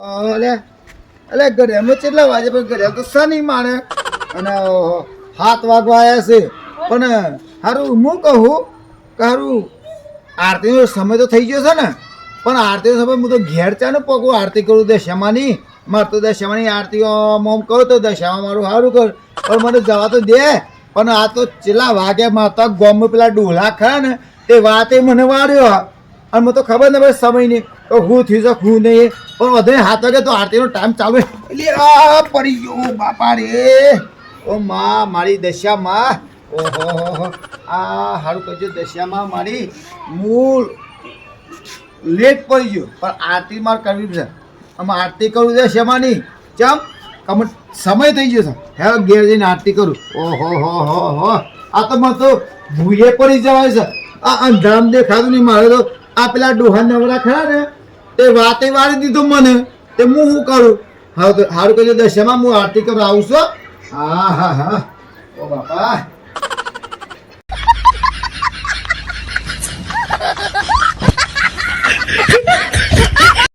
અલે અલે ઘરેમાં કેટલા વાગે પણ ઘરે તો શનિ માણે અને 7 વાગવા આવ્યા છે પણ હારું હું કહું કે હારું આરતીનો સમય તો થઈ ગયો છે ને પણ આરતીનો સમય હું તો ઘેર ચા ને પગું આરતી કરું દશામાની મારે તો દશામાની આરતી મોમ કહું તો દશામાં મારું સારું કર પણ મને જવા તો દે પણ આ તો ચેલા વાગ્યા માતા ગોમમાં પેલા ડોલા ખરા ને તે વાતે મને વાળ્યો અને મને તો ખબર ને ભાઈ સમય નહીં તો હું થઈ શક હું નહીં પણ વધે 7 વાગે તો આરતીનો ટાઈમ ચાલુ એટલે આ પડી ગયો બાપા રે ઓ માં મારી દશામાં ઓહો આ સારું કરજો દશામાં મારી મૂળ લેટ પડી ગયો પણ આરતી મારે કરવી છે આમાં આરતી કરું છે શેમાની ચમ કમ સમય થઈ ગયો છે હે ઘેર જઈને આરતી કરું ઓહો હો આ તો મને તો ભૂલે પડી જવાય છે આ અંધામ દેખાતું નહીં મારે તો આ પેલા ડોહા નવરા ખરા ને તે વાતે વાળી દીધું મને તે હું શું કરું હા તો સારું કરજો દશામાં હું આરતી કરવા આવું છું હા ઓ બાપા